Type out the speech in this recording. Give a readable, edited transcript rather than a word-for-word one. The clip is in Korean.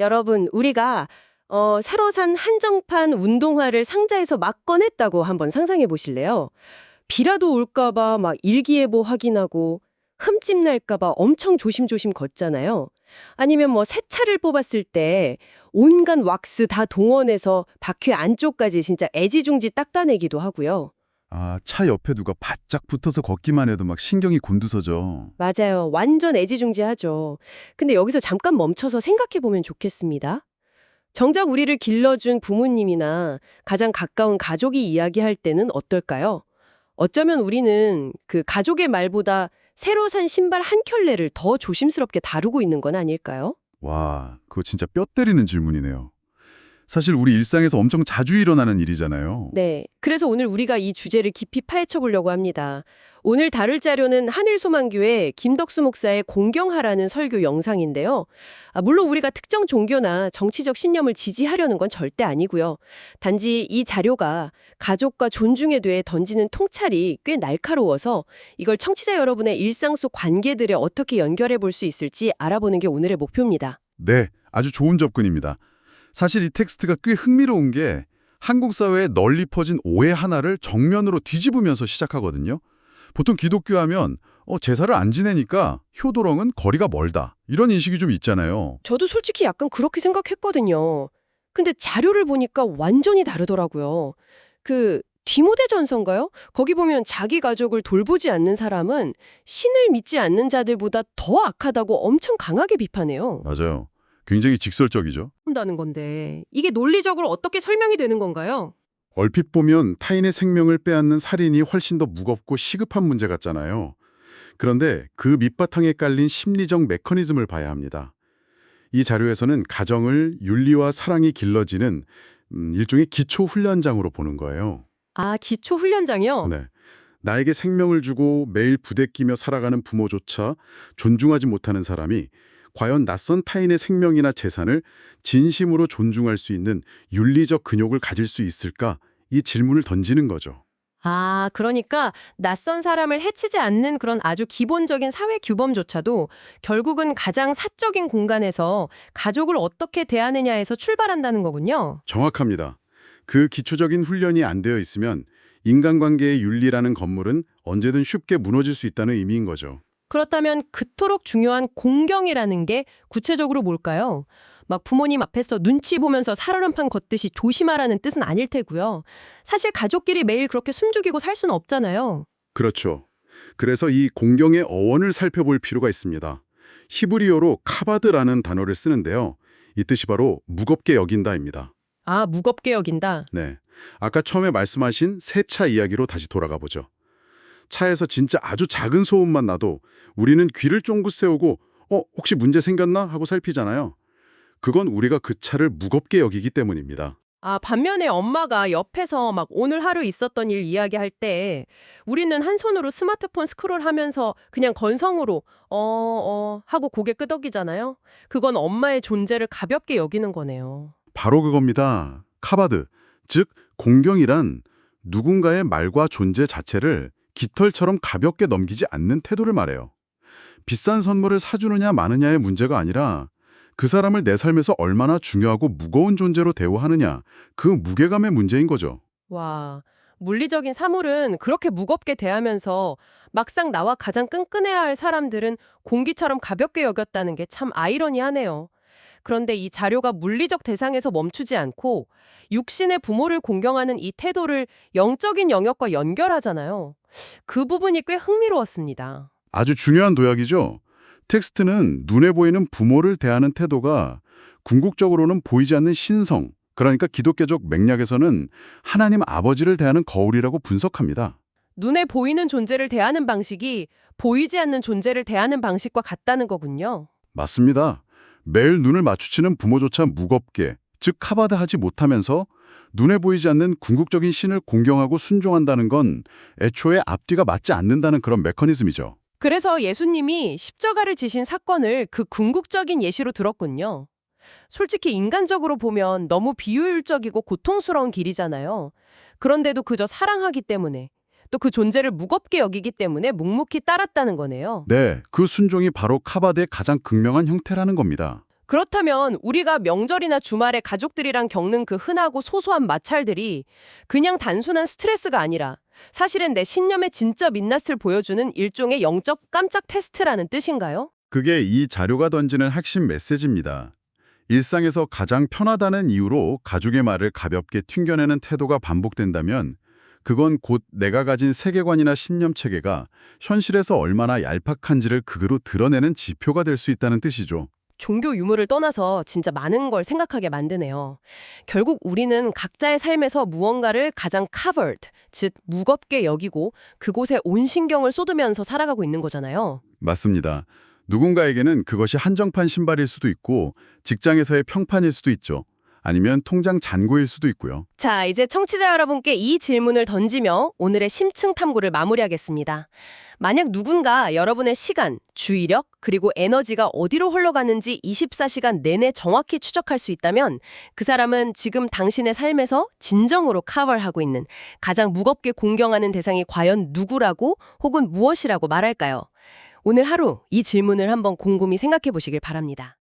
여러분, 우리가 새로 산 한정판 운동화를 상자에서 막 꺼냈다고 한번 상상해 보실래요? 비라도 올까 봐 막 일기예보 확인하고 흠집 날까 봐 엄청 조심조심 걷잖아요. 아니면 뭐 새 차를 뽑았을 때 온갖 왁스 다 동원해서 바퀴 안쪽까지 진짜 애지중지 닦아내기도 하고요. 아, 차 옆에 누가 바짝 붙어서 걷기만 해도 막 신경이 곤두서죠. 맞아요. 완전 애지중지하죠. 근데 여기서 잠깐 멈춰서 생각해 보면 좋겠습니다. 정작 우리를 길러준 부모님이나 가장 가까운 가족이 이야기할 때는 어떨까요? 어쩌면 우리는 그 가족의 말보다 새로 산 신발 한 켤레를 더 조심스럽게 다루고 있는 건 아닐까요? 와, 그거 진짜 뼈 때리는 질문이네요. 사실 우리 일상에서 엄청 자주 일어나는 일이잖아요. 네. 그래서 오늘 우리가 이 주제를 깊이 파헤쳐 보려고 합니다. 오늘 다룰 자료는 하늘소망교회 김덕수 목사의 공경하라는 설교 영상인데요. 물론 우리가 특정 종교나 정치적 신념을 지지하려는 건 절대 아니고요. 단지 이 자료가 가족과 존중에 대해 던지는 통찰이 꽤 날카로워서 이걸 청취자 여러분의 일상 속 관계들에 어떻게 연결해 볼 수 있을지 알아보는 게 오늘의 목표입니다. 네, 아주 좋은 접근입니다. 사실 이 텍스트가 꽤 흥미로운 게 한국 사회에 널리 퍼진 오해 하나를 정면으로 뒤집으면서 시작하거든요. 보통 기독교 하면 제사를 안 지내니까 효도령은 거리가 멀다. 이런 인식이 좀 있잖아요. 저도 솔직히 약간 그렇게 생각했거든요. 근데 자료를 보니까 완전히 다르더라고요. 그 디모데전서인가요? 거기 보면 자기 가족을 돌보지 않는 사람은 신을 믿지 않는 자들보다 더 악하다고 엄청 강하게 비판해요. 맞아요. 굉장히 직설적이죠. 한다는 건데 이게 논리적으로 어떻게 설명이 되는 건가요? 얼핏 보면 타인의 생명을 빼앗는 살인이 훨씬 더 무겁고 시급한 문제 같잖아요. 그런데 그 밑바탕에 깔린 심리적 메커니즘을 봐야 합니다. 이 자료에서는 가정을 윤리와 사랑이 길러지는 일종의 기초 훈련장으로 보는 거예요. 아, 기초 훈련장이요? 네. 나에게 생명을 주고 매일 부대끼며 살아가는 부모조차 존중하지 못하는 사람이 과연 낯선 타인의 생명이나 재산을 진심으로 존중할 수 있는 윤리적 근육을 가질 수 있을까? 이 질문을 던지는 거죠. 아, 그러니까 낯선 사람을 해치지 않는 그런 아주 기본적인 사회 규범조차도 결국은 가장 사적인 공간에서 가족을 어떻게 대하느냐에서 출발한다는 거군요. 정확합니다. 그 기초적인 훈련이 안 되어 있으면 인간관계의 윤리라는 건물은 언제든 쉽게 무너질 수 있다는 의미인 거죠. 그렇다면 그토록 중요한 공경이라는 게 구체적으로 뭘까요? 막 부모님 앞에서 눈치 보면서 살얼음판 걷듯이 조심하라는 뜻은 아닐 테고요. 사실 가족끼리 매일 그렇게 숨죽이고 살 수는 없잖아요. 그렇죠. 그래서 이 공경의 어원을 살펴볼 필요가 있습니다. 히브리어로 카바드라는 단어를 쓰는데요. 이 뜻이 바로 무겁게 여긴다입니다. 아, 무겁게 여긴다. 네. 아까 처음에 말씀하신 새 차 이야기로 다시 돌아가 보죠. 차에서 진짜 아주 작은 소음만 나도 우리는 귀를 쫑긋 세우고 혹시 문제 생겼나 하고 살피잖아요. 그건 우리가 그 차를 무겁게 여기기 때문입니다. 아, 반면에 엄마가 옆에서 막 오늘 하루 있었던 일 이야기할 때 우리는 한 손으로 스마트폰 스크롤하면서 그냥 건성으로 하고 고개 끄덕이잖아요. 그건 엄마의 존재를 가볍게 여기는 거네요. 바로 그겁니다. 카바드, 즉 공경이란 누군가의 말과 존재 자체를 깃털처럼 가볍게 넘기지 않는 태도를 말해요. 비싼 선물을 사주느냐 마느냐의 문제가 아니라 그 사람을 내 삶에서 얼마나 중요하고 무거운 존재로 대우하느냐, 그 무게감의 문제인 거죠. 와, 물리적인 사물은 그렇게 무겁게 대하면서 막상 나와 가장 끈끈해야 할 사람들은 공기처럼 가볍게 여겼다는 게 참 아이러니하네요. 그런데 이 자료가 물리적 대상에서 멈추지 않고 육신의 부모를 공경하는 이 태도를 영적인 영역과 연결하잖아요. 그 부분이 꽤 흥미로웠습니다. 아주 중요한 도약이죠. 텍스트는 눈에 보이는 부모를 대하는 태도가 궁극적으로는 보이지 않는 신성, 그러니까 기독교적 맥락에서는 하나님 아버지를 대하는 거울이라고 분석합니다. 눈에 보이는 존재를 대하는 방식이 보이지 않는 존재를 대하는 방식과 같다는 거군요. 맞습니다. 매일 눈을 마주치는 부모조차 무겁게, 즉 카바드하지 못하면서 눈에 보이지 않는 궁극적인 신을 공경하고 순종한다는 건 애초에 앞뒤가 맞지 않는다는 그런 메커니즘이죠. 그래서 예수님이 십자가를 지신 사건을 그 궁극적인 예시로 들었군요. 솔직히 인간적으로 보면 너무 비효율적이고 고통스러운 길이잖아요. 그런데도 그저 사랑하기 때문에 또 그 존재를 무겁게 여기기 때문에 묵묵히 따랐다는 거네요. 네, 그 순종이 바로 카바드의 가장 극명한 형태라는 겁니다. 그렇다면 우리가 명절이나 주말에 가족들이랑 겪는 그 흔하고 소소한 마찰들이 그냥 단순한 스트레스가 아니라 사실은 내 신념의 진짜 민낯을 보여주는 일종의 영적 깜짝 테스트라는 뜻인가요? 그게 이 자료가 던지는 핵심 메시지입니다. 일상에서 가장 편하다는 이유로 가족의 말을 가볍게 튕겨내는 태도가 반복된다면 그건 곧 내가 가진 세계관이나 신념 체계가 현실에서 얼마나 얄팍한지를 극으로 드러내는 지표가 될 수 있다는 뜻이죠. 종교 유무를 떠나서 진짜 많은 걸 생각하게 만드네요. 결국 우리는 각자의 삶에서 무언가를 가장 covered, 즉 무겁게 여기고 그곳에 온 신경을 쏟으면서 살아가고 있는 거잖아요. 맞습니다. 누군가에게는 그것이 한정판 신발일 수도 있고 직장에서의 평판일 수도 있죠. 아니면 통장 잔고일 수도 있고요. 자, 이제 청취자 여러분께 이 질문을 던지며 오늘의 심층 탐구를 마무리하겠습니다. 만약 누군가 여러분의 시간, 주의력, 그리고 에너지가 어디로 흘러가는지 24시간 내내 정확히 추적할 수 있다면 그 사람은 지금 당신의 삶에서 진정으로 커버하고 있는 가장 무겁게 공경하는 대상이 과연 누구라고 혹은 무엇이라고 말할까요? 오늘 하루 이 질문을 한번 곰곰이 생각해 보시길 바랍니다.